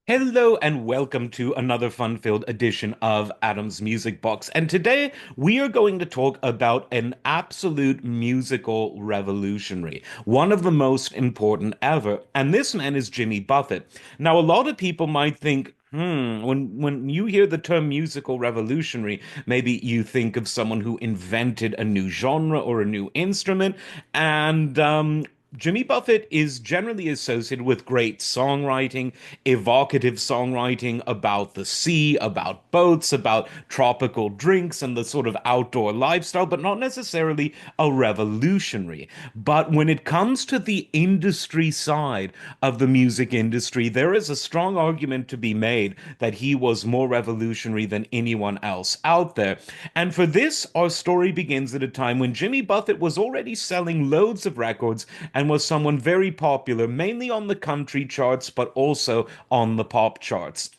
Hello and welcome to another fun-filled edition of Adam's Music Box. And today we are going to talk about an absolute musical revolutionary, one of the most important ever. And this man is Jimmy Buffett. Now, a lot of people might think, when you hear the term musical revolutionary, maybe you think of someone who invented a new genre or a new instrument. And Jimmy Buffett is generally associated with great songwriting, evocative songwriting about the sea, about boats, about tropical drinks, and the sort of outdoor lifestyle, but not necessarily a revolutionary. But when it comes to the industry side of the music industry, there is a strong argument to be made that he was more revolutionary than anyone else out there. And for this, our story begins at a time when Jimmy Buffett was already selling loads of records and was someone very popular, mainly on the country charts, but also on the pop charts.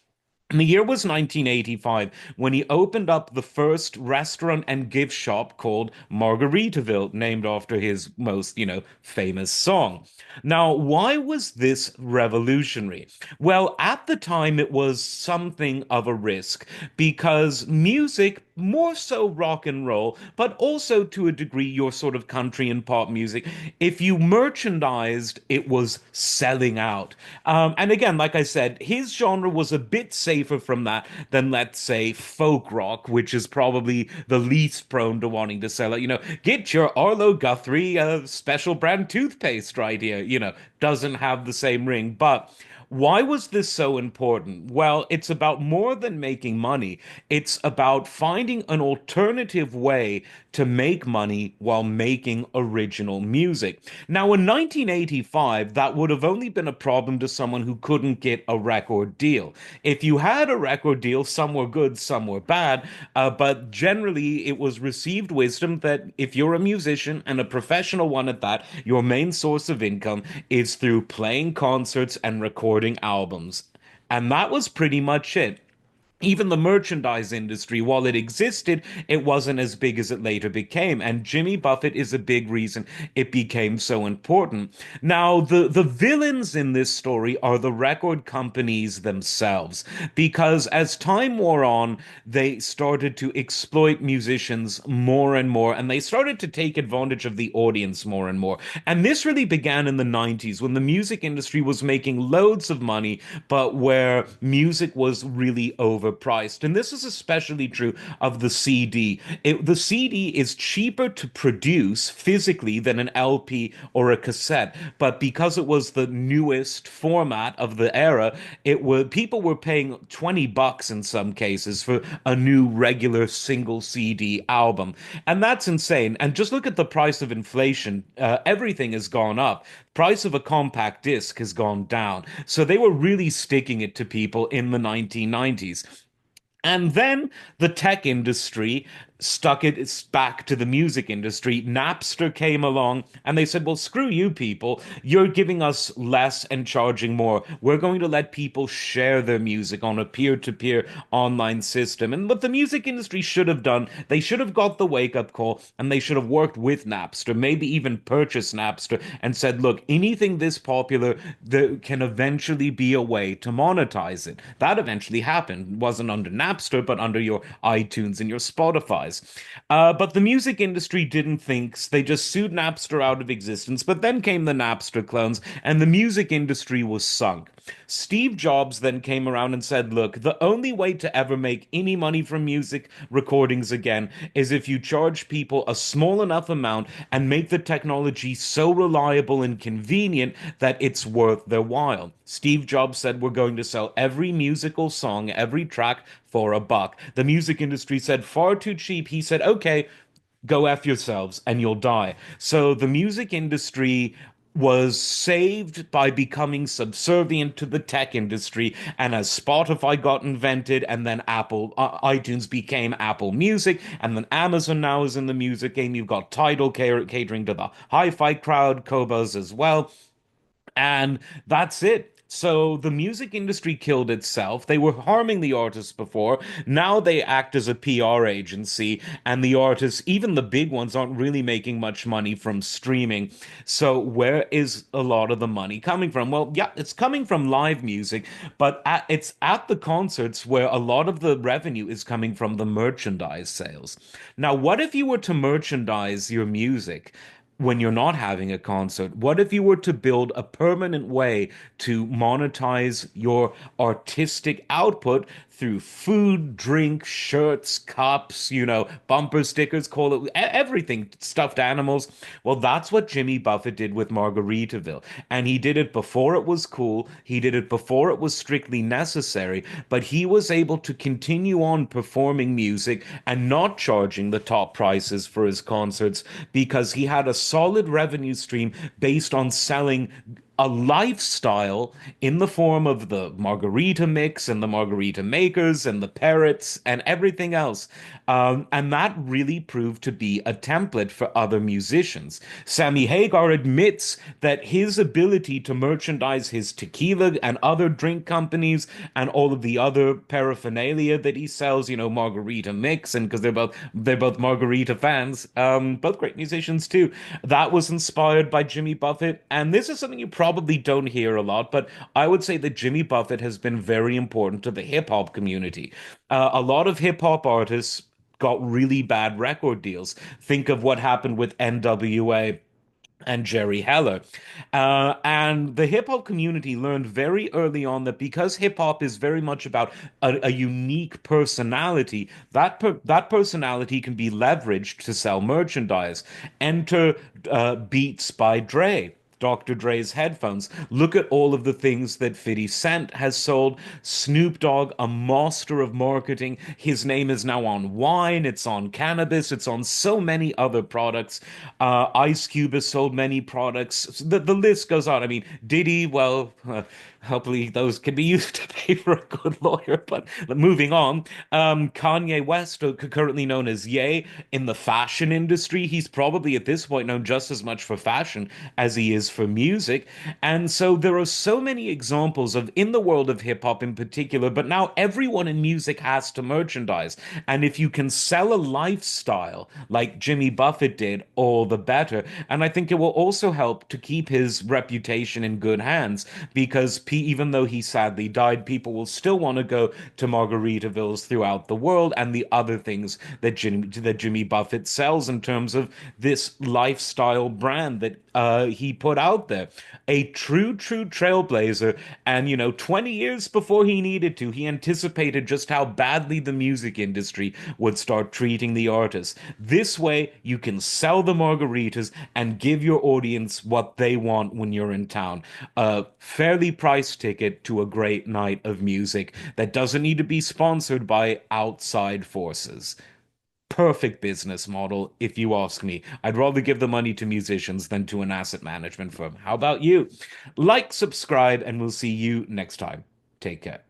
And the year was 1985 when he opened up the first restaurant and gift shop called Margaritaville, named after his most, famous song. Now, why was this revolutionary? Well, at the time, it was something of a risk because music, more so rock and roll, but also to a degree your sort of country and pop music, if you merchandised, it was selling out. And again, like I said, his genre was a bit safer from that than, let's say, folk rock, which is probably the least prone to wanting to sell it. Get your Arlo Guthrie special brand toothpaste right here. Doesn't have the same ring. But why was this so important? Well, it's about more than making money. It's about finding an alternative way to make money while making original music. Now, in 1985, that would have only been a problem to someone who couldn't get a record deal. If you had a record deal, some were good, some were bad, but generally it was received wisdom that if you're a musician and a professional one at that, your main source of income is through playing concerts and recording albums. And that was pretty much it. Even the merchandise industry, while it existed, it wasn't as big as it later became. And Jimmy Buffett is a big reason it became so important. Now, the villains in this story are the record companies themselves, because as time wore on, they started to exploit musicians more and more, and they started to take advantage of the audience more and more. And this really began in the 90s when the music industry was making loads of money, but where music was really overpriced. And this is especially true of the CD. The CD is cheaper to produce physically than an LP or a cassette, but because it was the newest format of the era, people were paying $20 in some cases for a new regular single CD album. And that's insane. And just look at the price of inflation. Everything has gone up. Price of a compact disc has gone down. So they were really sticking it to people in the 1990s. And then the tech industry stuck it back to the music industry. Napster came along and they said, well, screw you people. You're giving us less and charging more. We're going to let people share their music on a peer-to-peer online system. And what the music industry should have done, they should have got the wake-up call and they should have worked with Napster, maybe even purchased Napster and said, look, anything this popular, there can eventually be a way to monetize it. That eventually happened. It wasn't under Napster, but under your iTunes and your Spotify. But the music industry didn't think, they just sued Napster out of existence. But then came the Napster clones, and the music industry was sunk. Steve Jobs then came around and said, look, the only way to ever make any money from music recordings again is if you charge people a small enough amount and make the technology so reliable and convenient that it's worth their while. Steve Jobs said, we're going to sell every musical song, every track for $1. The music industry said, far too cheap. He said, okay, go F yourselves and you'll die. So the music industry was saved by becoming subservient to the tech industry. And as Spotify got invented, and then iTunes became Apple Music, and then Amazon now is in the music game, you've got Tidal catering to the hi fi crowd, Cobas as well. And that's it. So the music industry killed itself. They were harming the artists before. Now they act as a PR agency, and the artists, even the big ones, aren't really making much money from streaming. So where is a lot of the money coming from? Well, yeah, it's coming from live music, but it's at the concerts where a lot of the revenue is coming from the merchandise sales. Now, what if you were to merchandise your music when you're not having a concert? What if you were to build a permanent way to monetize your artistic output through food, drink, shirts, cups, bumper stickers, call it everything, stuffed animals? Well, that's what Jimmy Buffett did with Margaritaville. And he did it before it was cool. He did it before it was strictly necessary, but he was able to continue on performing music and not charging the top prices for his concerts because he had a solid revenue stream based on selling a lifestyle in the form of the margarita mix and the margarita makers and the parrots and everything else. And that really proved to be a template for other musicians. Sammy Hagar admits that his ability to merchandise his tequila and other drink companies and all of the other paraphernalia that he sells, margarita mix, and because they're both margarita fans, both great musicians too. That was inspired by Jimmy Buffett. And this is something you probably don't hear a lot, but I would say that Jimmy Buffett has been very important to the hip hop community. A lot of hip hop artists got really bad record deals. Think of what happened with NWA and Jerry Heller. And the hip hop community learned very early on that because hip hop is very much about a unique personality, that personality can be leveraged to sell merchandise. Enter Beats by Dre. Dr. Dre's headphones. Look at all of the things that 50 Cent has sold. Snoop Dogg, a master of marketing. His name is now on wine, it's on cannabis, it's on so many other products. Ice Cube has sold many products. The list goes on. I mean, Diddy, well, hopefully those can be used to pay for a good lawyer. But moving on, Kanye West, currently known as Ye, in the fashion industry, he's probably at this point known just as much for fashion as he is for music. And so there are so many examples of in the world of hip hop in particular, but now everyone in music has to merchandise. And if you can sell a lifestyle like Jimmy Buffett did, all the better. And I think it will also help to keep his reputation in good hands because even though he sadly died, people will still want to go to Margaritavilles throughout the world and the other things that Jimmy Buffett sells in terms of this lifestyle brand that he put out there. A true trailblazer. And, 20 years before he needed to, he anticipated just how badly the music industry would start treating the artists. This way, you can sell the margaritas and give your audience what they want when you're in town. A fairly priced ticket to a great night of music that doesn't need to be sponsored by outside forces. Perfect business model, if you ask me. I'd rather give the money to musicians than to an asset management firm. How about you? Like, subscribe, and we'll see you next time. Take care.